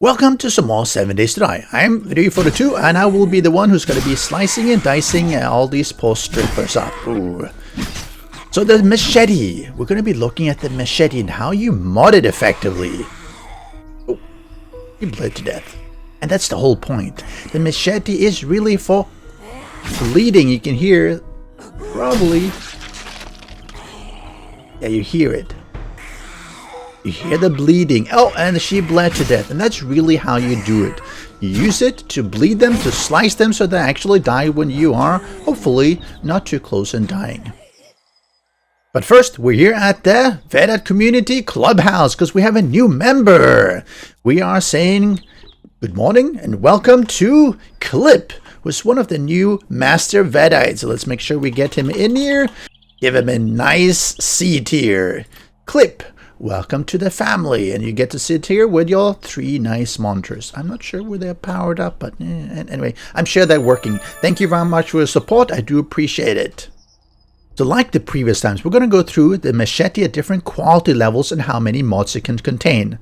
Welcome to some more 7 Days to Die. I'm Video42 and I will be the one who's going to be slicing and dicing all these poor strippers up. Ooh. So the machete, we're going to be looking at the machete and how you mod it effectively. Oh, he bled to death. And that's the whole point. The machete is really for bleeding. You can hear, probably, yeah, you hear it. You hear the bleeding. Oh, and she bled to death. And that's really how you do it. You use it to bleed them, to slice them so they actually die when you are, hopefully, not too close and dying. But first, we're here at the Vedad Community Clubhouse because we have a new member. We are saying good morning and welcome to Clip, who's one of the new Master Vedites. So let's make sure we get him in here. Give him a nice seat here. Clip. Welcome to the family, and you get to sit here with your 3 nice monitors. I'm not sure where they're powered up, but anyway, I'm sure they're working. Thank you very much for your support. I do appreciate it. So like the previous times, we're going to go through the machete at different quality levels and how many mods it can contain.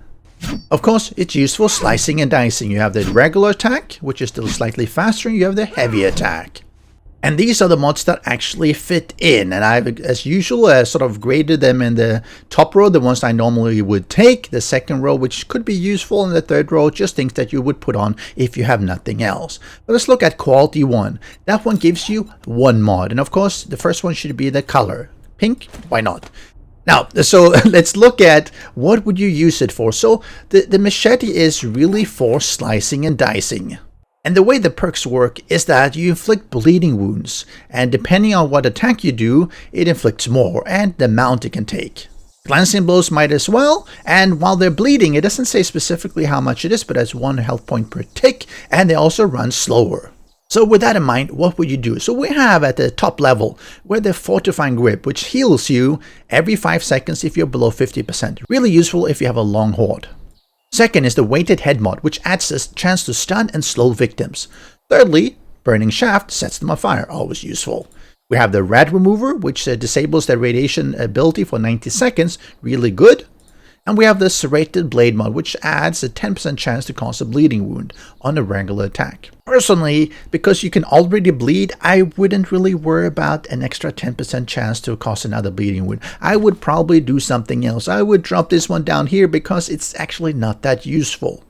Of course, it's used for slicing and dicing. You have the regular attack, which is still slightly faster, and you have the heavy attack. And these are the mods that actually fit in. And I've, as usual, sort of graded them in the top row, the ones I normally would take. The second row, which could be useful. And the third row, just things that you would put on if you have nothing else. But let's look at quality 1. That one gives you 1 mod. And of course, the first one should be the color. Pink? Why not? Now, so let's look at what would you use it for. So the machete is really for slicing and dicing. And the way the perks work is that you inflict bleeding wounds, and depending on what attack you do, it inflicts more, and the amount it can take. Glancing blows might as well, and while they're bleeding, it doesn't say specifically how much it is, but it's 1 health point per tick, and they also run slower. So with that in mind, what would you do? So we have at the top level, where the Fortifying Grip, which heals you every 5 seconds if you're below 50%. Really useful if you have a long horde. Second is the Weighted Head mod, which adds a chance to stun and slow victims. Thirdly, Burning Shaft sets them on fire, always useful. We have the Rad Remover, which disables their radiation ability for 90 seconds, really good. And we have the Serrated Blade mod, which adds a 10% chance to cause a bleeding wound on a regular attack. Personally, because you can already bleed, I wouldn't really worry about an extra 10% chance to cause another bleeding wound. I would probably do something else. I would drop this one down here because it's actually not that useful.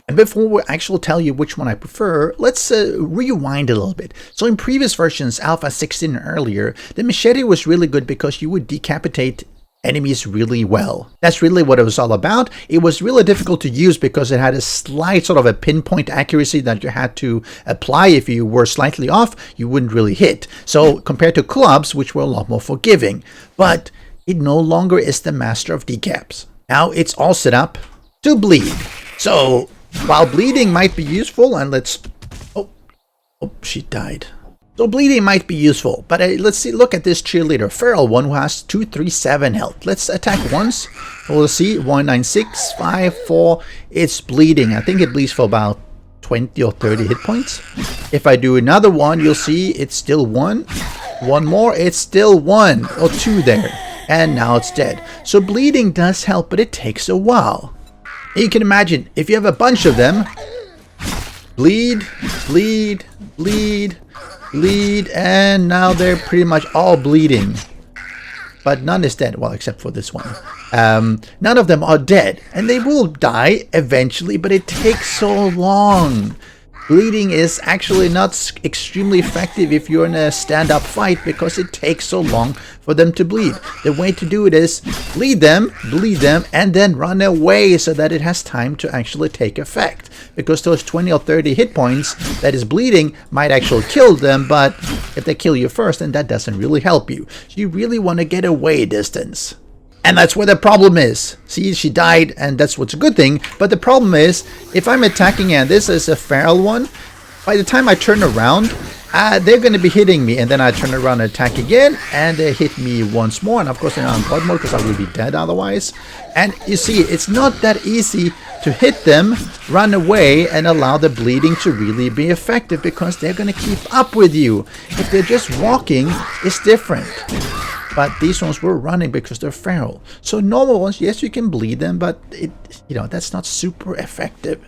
And before we actually tell you which one I prefer, let's rewind a little bit. So in previous versions, Alpha 16 and earlier, the machete was really good because you would decapitate enemies really well. That's really what it was all about. It was really difficult to use because it had a slight sort of a pinpoint accuracy that you had to apply. If you were slightly off, you wouldn't really hit. So compared to clubs, which were a lot more forgiving, but it no longer is the master of decaps. Now it's all set up to bleed. So while bleeding might be useful, and let's, oh, she died. So bleeding might be useful, but let's look at this cheerleader, feral one who has 237 health. Let's attack once. We'll see, 196, 5, 4. It's bleeding. I think it bleeds for about 20 or 30 hit points. If I do another one, you'll see it's still 1. One more, it's still 1 or 2 there. And now it's dead. So bleeding does help, but it takes a while. And you can imagine, if you have a bunch of them, bleed, bleed, bleed, bleed, and now they're pretty much all bleeding. But none is dead, well, except for this one. None of them are dead, and they will die eventually, but it takes so long. Bleeding is actually not extremely effective if you're in a stand-up fight because it takes so long for them to bleed. The way to do it is bleed them, and then run away so that it has time to actually take effect. Because those 20 or 30 hit points that is bleeding might actually kill them, but if they kill you first, then that doesn't really help you. So you really want to get away distance. And that's where the problem is. See, she died, and that's what's a good thing. But the problem is, if I'm attacking, and this is a feral one, by the time I turn around, they're going to be hitting me. And then I turn around and attack again, and they hit me once more. And of course, they're on blood mode because I will be dead otherwise. And you see, it's not that easy to hit them, run away, and allow the bleeding to really be effective because they're going to keep up with you. If they're just walking, it's different. But these ones were running because they're feral. So normal ones, yes, you can bleed them, but that's not super effective.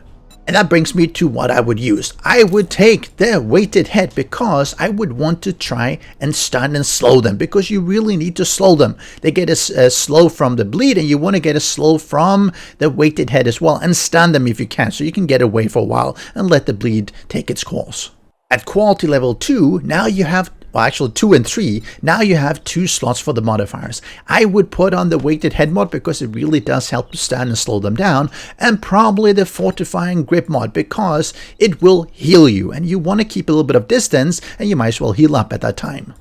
And that brings me to what I would use. I would take the weighted head because I would want to try and stun and slow them, because you really need to slow them. They get a slow from the bleed, and you want to get a slow from the weighted head as well, and stun them if you can, so you can get away for a while and let the bleed take its course. At quality level 2, now you have, well, actually 2 and 3, now you have 2 slots for the modifiers. I would put on the weighted head mod because it really does help to stun and slow them down, and probably the fortifying grip mod because it will heal you, and you want to keep a little bit of distance, and you might as well heal up at that time.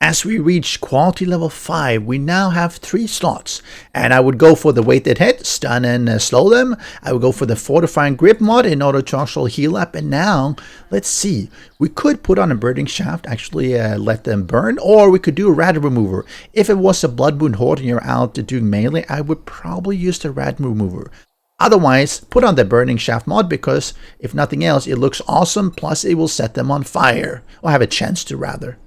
As we reach quality level 5, we now have 3 slots, and I would go for the weighted head, stun and slow them. I would go for the fortifying grip mod in order to actually heal up, and now, let's see, we could put on a burning shaft, actually let them burn, or we could do a rad remover. If it was a blood wound horde and you're out doing melee, I would probably use the rad remover. Otherwise, put on the burning shaft mod because, if nothing else, it looks awesome, plus it will set them on fire, or have a chance to rather.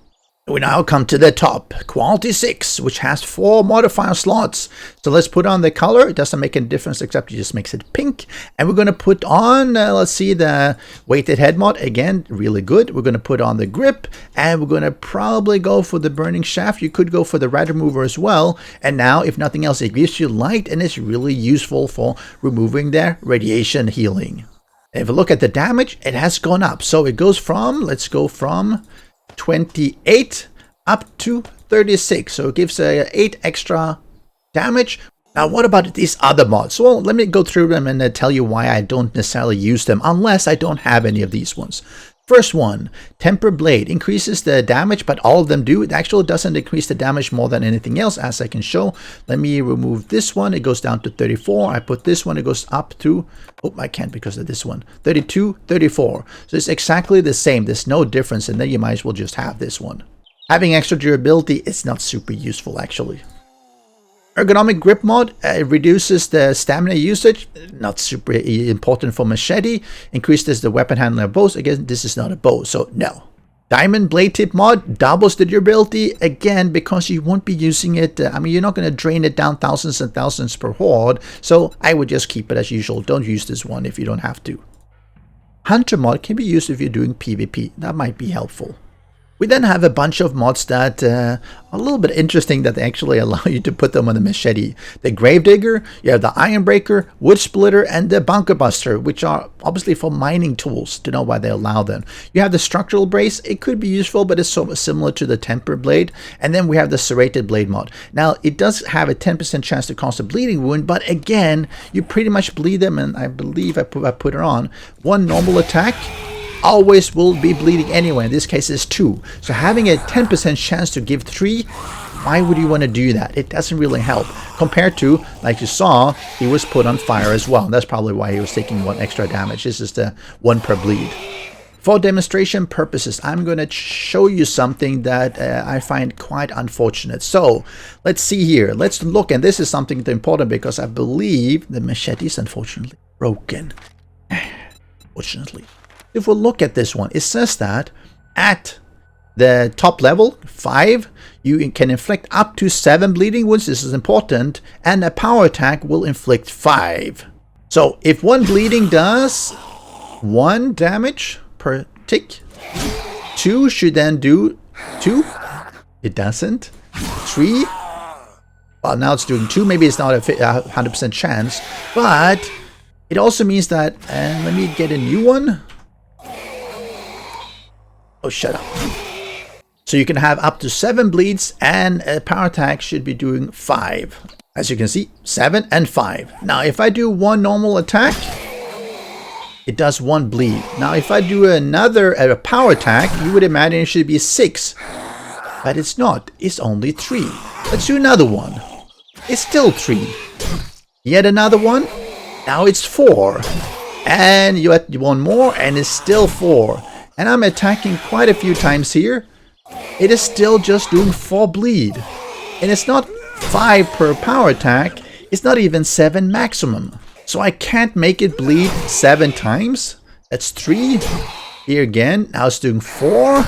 We now come to the top, quality 6, which has 4 modifier slots. So let's put on the color. It doesn't make any difference except it just makes it pink. And we're going to put on, let's see, the weighted head mod. Again, really good. We're going to put on the grip, and we're going to probably go for the burning shaft. You could go for the rad remover as well. And now, if nothing else, it gives you light, and it's really useful for removing the radiation healing. And if you look at the damage, it has gone up. So it goes from, let's go from 28 up to 36, so it gives 8 extra damage. Now, what about these other mods? Well, let me go through them and tell you why I don't necessarily use them unless I don't have any of these ones. First one, Temper Blade, increases the damage, but all of them do. It actually doesn't increase the damage more than anything else, as I can show. Let me remove this one. It goes down to 34. I put this one, it goes up to, oh, I can't because of this one, 32, 34. So it's exactly the same. There's no difference, and then you might as well just have this one. Having extra durability is not super useful, actually. Ergonomic grip mod reduces the stamina usage, not super important for Machete. Increases the weapon handling of bows. Again, this is not a bow, so no. Diamond blade tip mod doubles the durability, again, because you won't be using it. I mean, you're not going to drain it down thousands and thousands per horde, so I would just keep it as usual. Don't use this one if you don't have to. Hunter mod can be used if you're doing PvP. That might be helpful. We then have a bunch of mods that are a little bit interesting that they actually allow you to put them on the Machete. The Gravedigger, you have the Iron Breaker, Wood Splitter, and the Bunker Buster, which are obviously for mining tools. To know why they allow them. You have the Structural Brace. It could be useful, but it's so similar to the Temper Blade. And then we have the Serrated Blade mod. Now, it does have a 10% chance to cause a bleeding wound, but again, you pretty much bleed them, and I believe I put it on. One normal attack always will be bleeding anyway. In this case, it's 2. So having a 10% chance to give 3, why would you want to do that? It doesn't really help. Compared to, like you saw, he was put on fire as well. That's probably why he was taking 1 extra damage. This is the 1 per bleed. For demonstration purposes, I'm going to show you something that I find quite unfortunate. So, let's see here. Let's look, and this is something important because I believe the Machete is unfortunately broken. Fortunately. If we look at this one, it says that at the top level, 5, you can inflict up to 7 bleeding wounds. This is important. And a power attack will inflict 5. So if 1 bleeding does 1 damage per tick, 2 should then do 2. It doesn't. 3. Well, now it's doing 2. Maybe it's not a 100% chance. But it also means that, and let me get a new one. Oh, shut up. So you can have up to 7 bleeds, and a power attack should be doing 5. As you can see, 7 and 5. Now, if I do 1 normal attack, it does 1 bleed. Now, if I do another power attack, you would imagine it should be 6. But it's not. It's only 3. Let's do another one. It's still 3. Yet another one. Now it's 4. And you add 1 more, and it's still 4. And I'm attacking quite a few times here. It is still just doing 4 bleed. And it's not 5 per power attack. It's not even 7 maximum. So I can't make it bleed 7 times. That's 3. Here again. Now it's doing 4.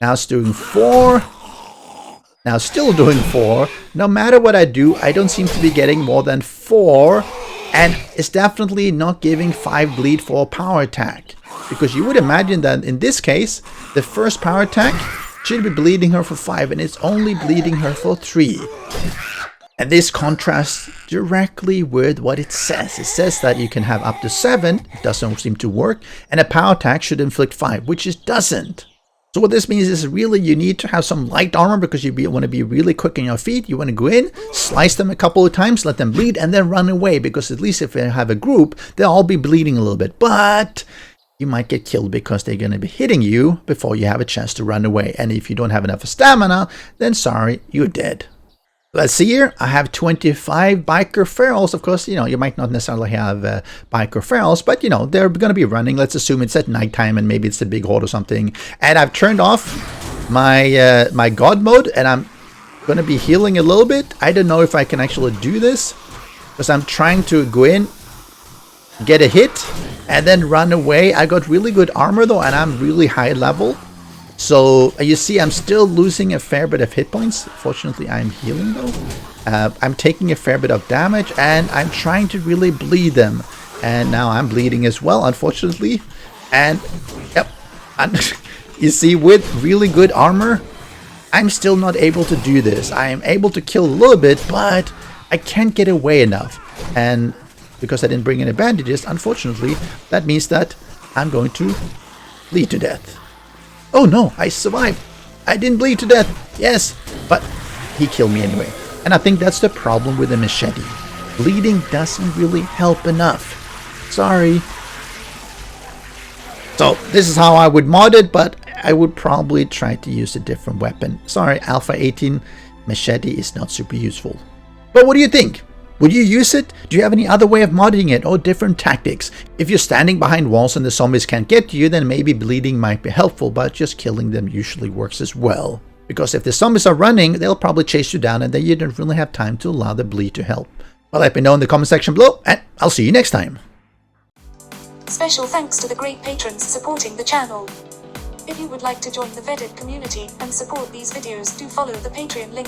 Now it's doing 4. Now still doing 4. No matter what I do, I don't seem to be getting more than 4 And it's definitely not giving 5 bleed for a power attack. Because you would imagine that in this case, the first power attack should be bleeding her for 5, and it's only bleeding her for 3. And this contrasts directly with what it says. It says that you can have up to 7, it doesn't seem to work, and a power attack should inflict 5, which it doesn't. So what this means is really you need to have some light armor because you want to be really quick on your feet. You want to go in, slice them a couple of times, let them bleed, and then run away. Because at least if you have a group, they'll all be bleeding a little bit. But you might get killed because they're going to be hitting you before you have a chance to run away. And if you don't have enough stamina, then sorry, you're dead. Let's see here. I have 25 biker ferals. Of course, you might not necessarily have biker ferals, but they're going to be running. Let's assume it's at nighttime and maybe it's a big horde or something. And I've turned off my my god mode, and I'm going to be healing a little bit. I don't know if I can actually do this because I'm trying to go in, get a hit, and then run away. I got really good armor though, and I'm really high level. So you see I'm still losing a fair bit of hit points. Fortunately, I'm healing though. I'm taking a fair bit of damage, and I'm trying to really bleed them. And now I'm bleeding as well, unfortunately. And yep, you see, with really good armor, I'm still not able to do this. I am able to kill a little bit, but I can't get away enough. And because I didn't bring any bandages, unfortunately, that means that I'm going to bleed to death. Oh no, I survived. I didn't bleed to death. Yes, but he killed me anyway. And I think that's the problem with the machete. Bleeding doesn't really help enough. Sorry. So this is how I would mod it, but I would probably try to use a different weapon. Sorry, Alpha 18 machete is not super useful. But what do you think? Would you use it? Do you have any other way of modding it or different tactics? If you're standing behind walls and the zombies can't get to you, then maybe bleeding might be helpful, but just killing them usually works as well. Because if the zombies are running, they'll probably chase you down, and then you don't really have time to allow the bleed to help. Well, let me know in the comment section below, and I'll see you next time. Special thanks to the great patrons supporting the channel. If you would like to join the vetted community and support these videos, do follow the Patreon link.